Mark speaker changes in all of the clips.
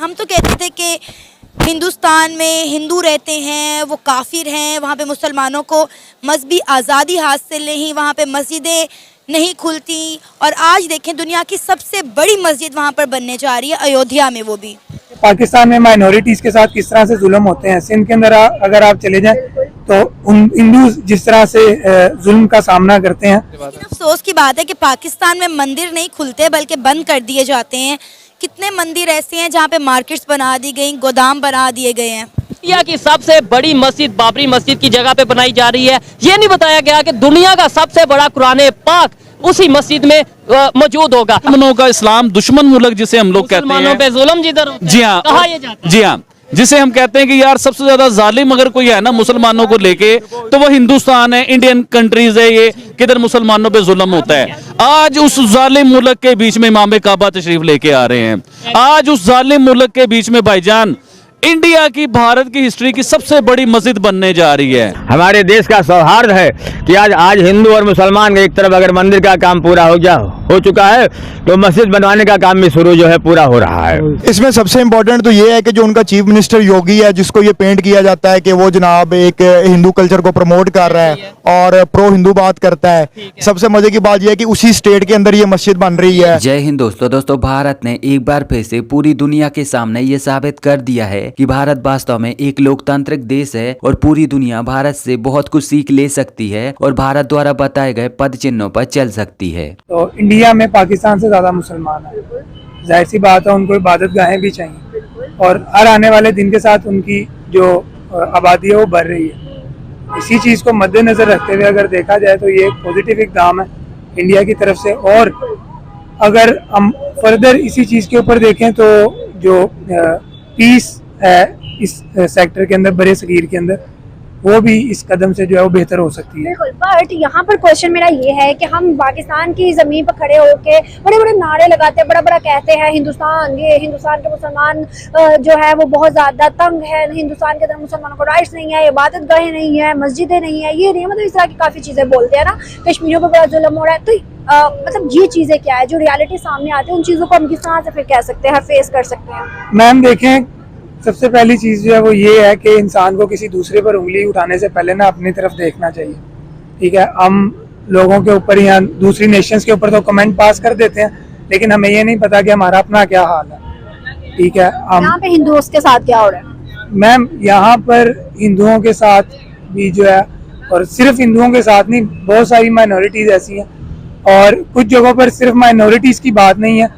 Speaker 1: हम तो कहते थे कि हिंदुस्तान में हिंदू रहते हैं, वो काफिर हैं, वहाँ पे मुसलमानों को मजहबी आज़ादी हासिल नहीं, वहाँ पे मस्जिदें नहीं खुलती। और आज देखें दुनिया की सबसे बड़ी मस्जिद वहाँ पर बनने जा रही है, अयोध्या में, वो भी।
Speaker 2: पाकिस्तान में माइनॉरिटीज़ के साथ किस तरह से जुल्म होते हैं। सिंध के अंदर अगर आप चले जाएं तो उन हिंदू जिस तरह से जुल्म का सामना करते हैं।
Speaker 1: लेकिन अफसोस की बात है कि पाकिस्तान में मंदिर नहीं खुलते बल्कि बंद कर दिए जाते हैं। कितने मंदिर ऐसे हैं जहाँ पे मार्केट्स बना दी गई, गोदाम बना दिए गए हैं।
Speaker 3: इंडिया की सबसे बड़ी मस्जिद बाबरी मस्जिद की जगह पे बनाई जा रही है। ये नहीं बताया गया कि दुनिया का सबसे बड़ा कुरान पाक उसी मस्जिद में मौजूद होगा।
Speaker 4: दुश्मनों का इस्लाम दुश्मन मुल्क जिसे हम लोग कहते हैं,
Speaker 3: मुसलमानों पे जुल्म जिधर होता है,
Speaker 4: जी हाँ,
Speaker 3: कहा यह जाता है।
Speaker 4: जी हाँ, जिसे हम कहते हैं कि यार सबसे ज्यादा जालिम अगर कोई है ना मुसलमानों को लेके तो वो हिंदुस्तान है, इंडियन कंट्रीज है ये, किधर मुसलमानों पे जुल्म होता है। आज उस जालिम मुल्क के बीच में इमाम काबा तशरीफ लेके आ रहे हैं। आज उस जालिम मुल्क के बीच में भाईजान इंडिया की, भारत की हिस्ट्री की सबसे बड़ी मस्जिद बनने जा रही है।
Speaker 5: हमारे देश का सौहार्द है कि आज हिंदू और मुसलमान एक तरफ अगर मंदिर का काम पूरा हो चुका है तो मस्जिद बनवाने का काम भी शुरू जो है पूरा हो रहा है।
Speaker 6: इसमें सबसे इम्पोर्टेंट तो ये है कि जो उनका चीफ मिनिस्टर योगी है, जिसको ये पेंट किया जाता है कि वो जनाब एक हिंदू कल्चर को प्रमोट कर रहा है और प्रो हिंदू बात करता है। सबसे मजे की बात यह है कि उसी स्टेट के अंदर ये मस्जिद बन रही है।
Speaker 7: जय हिंद दोस्तों, भारत ने एक बार फिर से पूरी दुनिया के सामने ये साबित कर दिया है कि भारत वास्तव में एक लोकतांत्रिक देश है और पूरी दुनिया भारत से बहुत कुछ सीख ले सकती है और भारत द्वारा बताए गए पद चिन्हों पर चल सकती है।
Speaker 2: तो इंडिया में पाकिस्तान से ज़्यादा मुसलमान हैं, जाहिर सी बात है उनको इबादत गाहें भी चाहिए और हर आने वाले दिन के साथ उनकी जो आबादी है वो बढ़ रही है। इसी चीज़ को मद्देनज़र रखते हुए अगर देखा जाए तो ये एक पॉजिटिव इक़दाम है इंडिया की तरफ से। और अगर हम फर्दर इसी चीज़ के ऊपर देखें तो जो पीस है इस सेक्टर के अंदर, बड़े सगीर के अंदर, वो भी इस कदम से जो है वो बेहतर हो सकती है।
Speaker 8: बिल्कुल, बट यहाँ पर क्वेश्चन मेरा ये है कि हम पाकिस्तान की जमीन पर खड़े होके बड़े बड़े नारे लगाते हैं, बड़ा बड़ा कहते हैं हिंदुस्तान, ये हिंदुस्तान के मुसलमान जो है वो बहुत ज्यादा तंग है, हिंदुस्तान के अंदर मुसलमानों को राइट्स नहीं है, इबादत गाहें नहीं है, मस्जिदें नहीं है, ये नहीं, मतलब इस तरह की काफी चीजें बोलते हैं ना, कश्मीरियों पर बड़ा जुल्म हो रहा है। तो मतलब ये चीजें क्या है जो रियलिटी सामने आती है, उन चीजों को हम किस तरह से फिर कह सकते हैं, फेस कर सकते हैं?
Speaker 2: मैम देखें, सबसे पहली चीज़ जो है वो ये है कि इंसान को किसी दूसरे पर उंगली उठाने से पहले ना अपनी तरफ देखना चाहिए। ठीक है, हम लोगों के ऊपर या दूसरी नेशंस के ऊपर तो कमेंट पास कर देते हैं, लेकिन हमें ये नहीं पता कि हमारा अपना क्या हाल है। ठीक है, हम
Speaker 8: यहाँ पे हिंदुओं के साथ क्या हो रहा है?
Speaker 2: मैम यहाँ पर हिंदुओं के साथ भी जो है, और सिर्फ हिंदुओं के साथ नहीं, बहुत सारी माइनॉरिटीज़ ऐसी हैं और कुछ जगहों पर सिर्फ माइनॉरिटीज़ की बात नहीं है,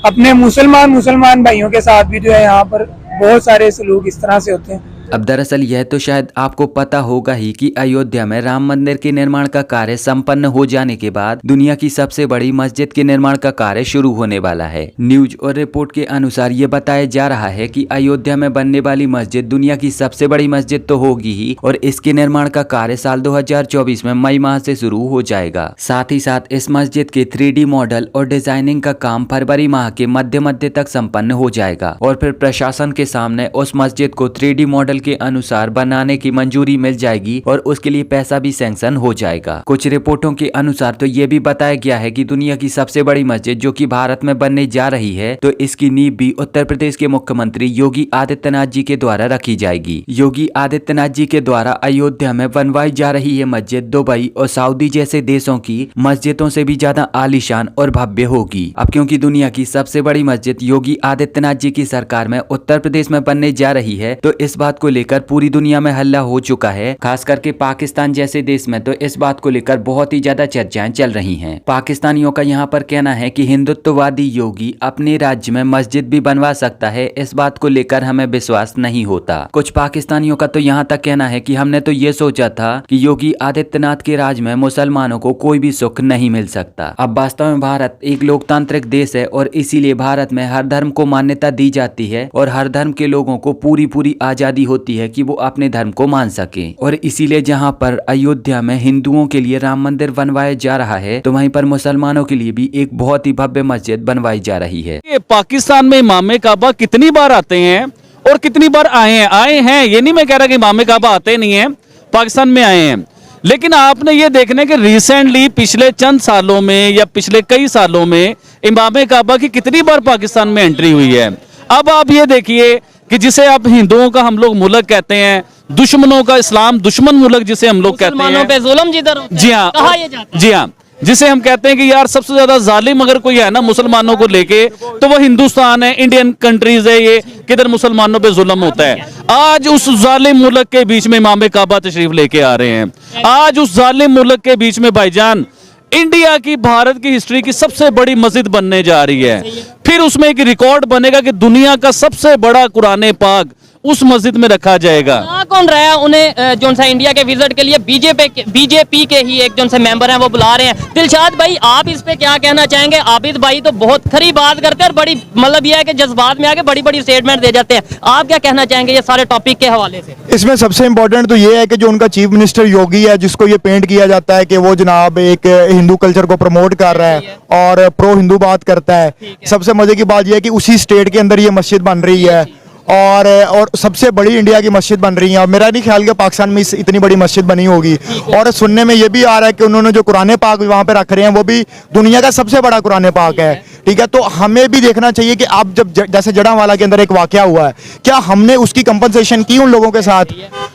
Speaker 2: अपने मुसलमान भाइयों के साथ भी जो है यहाँ पर बहुत सारे सलूक इस तरह से होते हैं।
Speaker 7: अब दरअसल यह तो शायद आपको पता होगा ही कि अयोध्या में राम मंदिर के निर्माण का कार्य संपन्न हो जाने के बाद दुनिया की सबसे बड़ी मस्जिद के निर्माण का कार्य शुरू होने वाला है। न्यूज और रिपोर्ट के अनुसार ये बताया जा रहा है कि अयोध्या में बनने वाली मस्जिद दुनिया की सबसे बड़ी मस्जिद तो होगी ही और इसके निर्माण का कार्य साल 2024 में मई माह से शुरू हो जाएगा। साथ ही साथ इस मस्जिद के 3D मॉडल और डिजाइनिंग का काम फरवरी माह के मध्य तक संपन्न हो जाएगा और फिर प्रशासन के सामने उस मस्जिद को 3D मॉडल के अनुसार बनाने की मंजूरी मिल जाएगी और उसके लिए पैसा भी सैंक्शन हो जाएगा। कुछ रिपोर्टों के अनुसार तो ये भी बताया गया है कि दुनिया की सबसे बड़ी मस्जिद जो कि भारत में बनने जा रही है तो इसकी नींव भी उत्तर प्रदेश के मुख्यमंत्री योगी आदित्यनाथ जी के द्वारा रखी जाएगी। योगी आदित्यनाथ जी के द्वारा अयोध्या में बनवाई जा रही है मस्जिद दुबई और सऊदी जैसे देशों की मस्जिदों से भी ज्यादा आलीशान और भव्य होगी। अब क्योंकि दुनिया की सबसे बड़ी मस्जिद योगी आदित्यनाथ जी की सरकार में उत्तर प्रदेश में बनने जा रही है तो इस बात को लेकर पूरी दुनिया में हल्ला हो चुका है। खास करके पाकिस्तान जैसे देश में तो इस बात को लेकर बहुत ही ज्यादा चर्चाएं चल रही हैं। पाकिस्तानियों का यहाँ पर कहना है कि हिंदुत्ववादी योगी अपने राज्य में मस्जिद भी बनवा सकता है, इस बात को लेकर हमें विश्वास नहीं होता। कुछ पाकिस्तानियों का तो यहाँ तक कहना है कि हमने तो ये सोचा था कि योगी आदित्यनाथ के राज में मुसलमानों को कोई भी सुख नहीं मिल सकता। अब वास्तव में भारत एक लोकतांत्रिक देश है और इसीलिए भारत में हर धर्म को मान्यता दी जाती है और हर धर्म के लोगों को पूरी आजादी होती है कि वो अपने धर्म को मान सके। और इसीलिए जहां पर अयोध्या में हिंदुओं के लिए राम मंदिर बनवाया जा रहा है तो वहीं पर मुसलमानों के लिए भी एक बहुत ही भव्य मस्जिद बनवाई जा रही है।
Speaker 4: पाकिस्तान में इमाम काबा कितनी बार आते हैं और कितनी बार आए हैं, ये नहीं मैं कह रहा कि इमाम काबा आते नहीं है, पाकिस्तान में आए हैं, लेकिन आपने ये देखने के रिसेंटली पिछले चंद सालों में या पिछले कई सालों में इमाम काबा की कितनी बार पाकिस्तान में एंट्री हुई है। अब आप ये देखिए कि जिसे आप हिंदुओं का हम लोग मुल्क कहते हैं, दुश्मनों का इस्लाम दुश्मन मुल्क जिसे हम लोग कहते
Speaker 3: मुसलमानों
Speaker 4: हैं,
Speaker 3: पे जुल्म जिधर होता है,
Speaker 4: जी हाँ,
Speaker 3: कहा यह जाता है।
Speaker 4: जी हाँ, जिसे हम कहते हैं कि यार सबसे ज्यादा जालिम अगर कोई है ना मुसलमानों को लेके, तो वो हिंदुस्तान है, इंडियन कंट्रीज है ये, किधर मुसलमानों पे जुल्म होता है। आज उस जालिम मुल्क के बीच में इमाम काबा तशरीफ लेके आ रहे हैं। आज उस जालिम मुल्क के बीच में भाईजान इंडिया की, भारत की हिस्ट्री की सबसे बड़ी मस्जिद बनने जा रही है। फिर उसमें एक रिकॉर्ड बनेगा कि दुनिया का सबसे बड़ा कुरान पाक उस मस्जिद में रखा जाएगा।
Speaker 3: कौन रहा है उन्हें जो सा इंडिया के विजिट के लिए बीजेपी के ही एक जो से मेंबर हैं वो बुला रहे हैं। दिलशाद भाई, आप इस पे क्या कहना चाहेंगे? आबिद भाई तो बहुत खरी बात करते हैं और बड़ी मतलब यह है कि जज्बात में आके बड़ी बड़ी स्टेटमेंट दे जाते हैं। आप क्या कहना चाहेंगे ये सारे टॉपिक के हवाले से?
Speaker 6: इसमें सबसे इम्पोर्टेंट तो ये है कि जो उनका चीफ मिनिस्टर योगी है, जिसको ये पेंट किया जाता है कि वो जनाब एक हिंदू कल्चर को प्रमोट कर रहा है और प्रो हिंदू बात करता है। सबसे मजे की बात यह है कि उसी स्टेट के अंदर ये मस्जिद बन रही है और सबसे बड़ी इंडिया की मस्जिद बन रही है। और मेरा नहीं ख्याल कि पाकिस्तान में इतनी बड़ी मस्जिद बनी होगी। और सुनने में ये भी आ रहा है कि उन्होंने जो कुरान पाक वहाँ पे रख रहे हैं वो भी दुनिया का सबसे बड़ा कुरान पाक है। ठीक है, तो हमें भी देखना चाहिए कि आप जब जैसे जड़ावाला के अंदर एक वाकया हुआ है, क्या हमने उसकी कंपनसेशन की उन लोगों के साथ,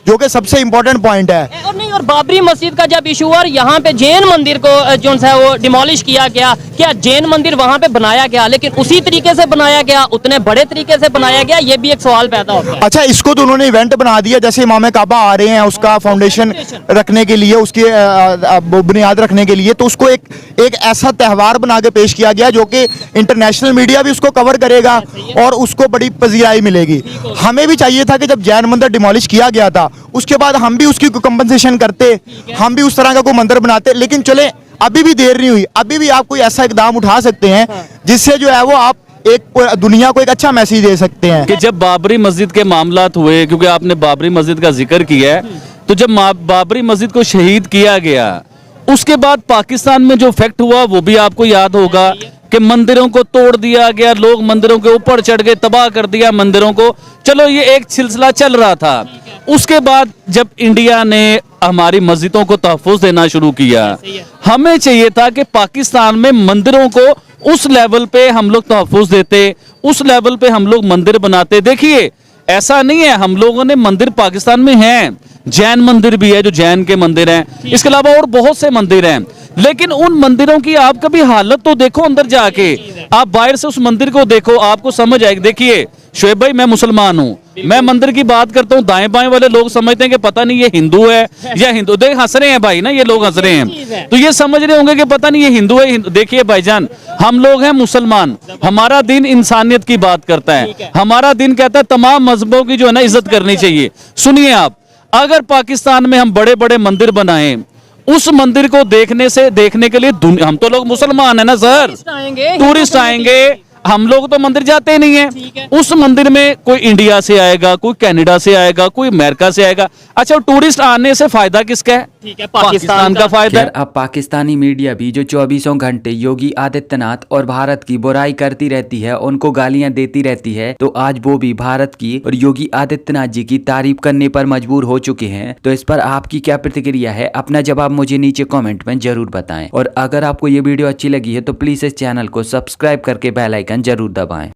Speaker 6: जो कि सबसे इंपॉर्टेंट पॉइंट है।
Speaker 3: और नहीं, और बाबरी मस्जिद का जब इशू हुआ, यहाँ पे जैन मंदिर को जो है वो डिमोलिश किया गया, क्या जैन मंदिर वहाँ पे बनाया गया लेकिन उसी तरीके से बनाया गया, उतने बड़े तरीके से बनाया गया? ये भी एक सवाल पैदा होता है।
Speaker 6: अच्छा, इसको तो उन्होंने इवेंट बना दिया, जैसे इमाम काबा आ रहे हैं उसका फाउंडेशन रखने के लिए, उसकी बुनियाद रखने के लिए, तो उसको एक ऐसा त्यौहार बना के पेश किया गया जो कि इंटरनेशनल मीडिया भी उसको कवर करेगा और उसको बड़ी पजीराई मिलेगी। हमें भी चाहिए था कि जब जैन मंदिर डिमोलिश किया गया था उसके बाद हम भी उसकी कंपनसेशन करते, हम भी उस तरह का कोई मंदिर बनाते। लेकिन चले, अभी भी देर नहीं हुई, अभी भी आप कोई ऐसा इकदाम उठा सकते हैं जिससे जो है वो आप एक दुनिया को एक अच्छा मैसेज दे सकते हैं।
Speaker 4: कि जब बाबरी मस्जिद के मामलात हुए, क्योंकि आपने बाबरी मस्जिद का जिक्र किया है, तो जब बाबरी मस्जिद को शहीद किया गया उसके बाद पाकिस्तान में जो इफेक्ट हुआ वो भी आपको याद होगा कि मंदिरों को तोड़ दिया गया, लोग मंदिरों के ऊपर चढ़ गए, तबाह कर दिया मंदिरों को। चलो, ये एक सिलसिला चल रहा था। उसके बाद जब इंडिया ने हमारी मस्जिदों को तहफ़्फ़ुज़ देना शुरू किया, हमें चाहिए था कि पाकिस्तान में मंदिरों को उस लेवल पे हम लोग तहफ़्फ़ुज़ देते, उस लेवल पे हम लोग मंदिर बनाते। देखिए, ऐसा नहीं है, हम लोगों ने मंदिर पाकिस्तान में हैं, जैन मंदिर भी है जो जैन के मंदिर हैं, इसके अलावा और बहुत से मंदिर हैं। लेकिन उन मंदिरों की आप कभी हालत तो देखो, अंदर जाके आप बाहर से उस मंदिर को देखो, आपको समझ आएगी। देखिए शोएब भाई, मैं मुसलमान हूँ, मैं मंदिर की बात करता हूँ, दाएं बाएं वाले लोग समझते हैं कि पता नहीं ये हिंदू है या हिंदू। देख, हंस रहे हैं भाई ना, ये लोग हंस रहे हैं, तो ये समझ रहे होंगे कि पता नहीं ये हिंदू है। देखिए भाईजान, हम लोग हैं मुसलमान, हमारा दिन इंसानियत की बात करता है, हमारा दिन कहता है तमाम मजहबों की जो है ना इज्जत करनी चाहिए। सुनिए आप, अगर पाकिस्तान में हम बड़े बड़े मंदिर बनाएं, उस मंदिर को देखने के लिए हम तो लोग मुसलमान है ना सर, टूरिस्ट आएंगे, हम लोग तो मंदिर जाते ही नहीं है। उस मंदिर में कोई इंडिया से आएगा, कोई कनाडा से आएगा, कोई अमेरिका से आएगा। अच्छा, टूरिस्ट आने से फायदा किसका है?
Speaker 3: ठीक है,
Speaker 4: पाकिस्तान का फायदा है।
Speaker 7: अब पाकिस्तानी मीडिया भी जो 24 घंटे योगी आदित्यनाथ और भारत की बुराई करती रहती है, उनको गालियां देती रहती है, तो आज वो भी भारत की और योगी आदित्यनाथ जी की तारीफ करने पर मजबूर हो चुके हैं। तो इस पर आपकी क्या प्रतिक्रिया है? अपना जवाब मुझे नीचे कमेंट में जरूर बताएं। और अगर आपको ये वीडियो अच्छी लगी है तो प्लीज इस चैनल को सब्सक्राइब करके बेल आइकन जरूर दबाएं।